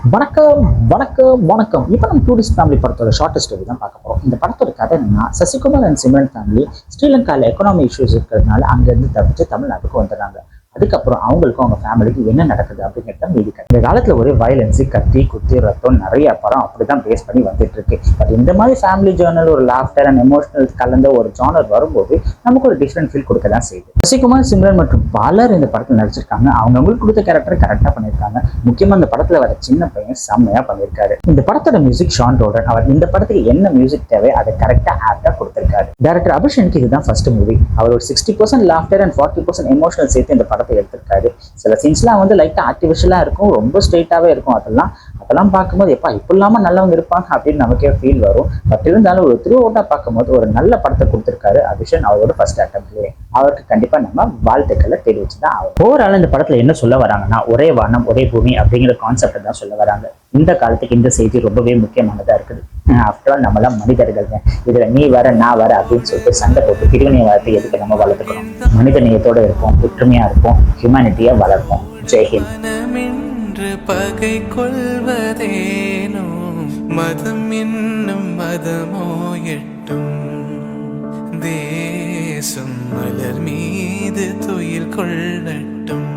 வணக்கம் வணக்கம் வணக்கம். இப்போ நம்ம டூரிஸ்ட் ஃபேமிலி படத்தோட ஷார்ட் ஸ்டோரி தான் பார்க்க போறோம். இந்த படத்தோட கதை என்னன்னா, சசிகுமார் அண்ட் சிம்ரன் ஃபேமிலி ஸ்ரீலங்காவில் எக்கனாமி இஷ்யூஸ் இருக்கிறதுனால அங்கேருந்து தப்பிச்சு தமிழ்நாட்டுக்கு வந்துடுறாங்க. அதுக்கப்புறம் அவங்களுக்கும் அவங்க ஃபேமிலிக்கு என்ன நடக்குது அப்படிங்கிறத மீதி கதை. இந்த காலத்துல ஒரே வயலன்ஸு, கத்தி குத்தி ரத்தம் நிறைய படம் அப்படிதான் பேஸ் பண்ணி வந்துட்டு இருக்கு. பட் இந்த மாதிரி ஃபேமிலி ஜேர்னல், ஒரு லாஃப்டர் அண்ட் எமோஷனல் கலந்த ஒரு ஜானர் வரும்போது நமக்கு ஒரு டிஃப்ரெண்ட் ஃபீல் கொடுக்க தான் செய்யுது. சசிகுமார், சிம்ரன் மற்றும் பலர் இந்த படத்தில் நடிச்சிருக்காங்க. அவங்களுக்கு கொடுத்த கேரக்டர் கரெக்டா பண்ணியிருக்காங்க. முக்கியமா இந்த படத்துல வர சின்ன பையன் செம்மையா பண்ணியிருக்காரு. இந்த படத்தோட மியூசிக் ஷான் ரோடன். அவர் இந்த படத்துக்கு என்ன மியூசிக் தேவை அதை கரெக்டா ஆப்டா கொடுத்திருக்காரு. டைரக்டர் அபிஷனுக்கு இதுதான் ஃபர்ஸ்ட் மூவி. அவர் ஒரு 60% லாஃப்டர் அண்ட் 40% எமோஷனல் சேர்த்து இந்த படத்தை எடுத்திருக்காரு. சில சீன்ஸ்லாம் வந்து லைட்டா ஆர்டிஃபிஷியலா இருக்கும், ரொம்ப ஸ்ட்ரெயிட்டாவே இருக்கும். அதெல்லாம் பார்க்கும்போது எப்பா இப்படி இல்லாம நல்லவங்க இருப்பாங்க அப்படின்னு நமக்கே ஃபீல் வரும். பட் இருந்தாலும் ஒரு த்ரூ அவுட்டா பார்க்கும்போது ஒரு நல்ல படத்தை கொடுத்திருக்காரு அபிஷன். அவரோட ஃபர்ஸ்ட் அட்டம்ப்ட்லேயே அவருக்கு கண்டிப்பா நம்ம வாழ்த்துக்களை தெரிவிச்சுதான் ஆகும். ஓவரால் இந்த படத்துல என்ன சொல்ல வராங்கன்னா, ஒரே வானம் ஒரே பூமி அப்படிங்கிற கான்செப்ட் தான் சொல்ல வராங்க. இந்த காலத்துக்கு இந்த செய்தி ரொம்பவே முக்கியமானதா இருக்குது. ஆஃப்டர் ஆல் நம்மளாம் மனிதர்கள் தான். இதுல நீ வர நான் வர அப்படின்னு சொல்லிட்டு சண்டை போட்டு பிரிவினை வளர்த்து எதுக்கு நம்ம வளர்த்துக்கணும்? மனித நேயத்தோட இருப்போம், ஒற்றுமையா இருப்போம், ஹியூமனிட்டியா வளர்ப்போம். ஜெய்ஹிந்த். பகை கொள்வதேனோ மதம் என்னும் மதமோ எட்டும் தேசம் மலர் மீது துயில் கொள்ளட்டும்.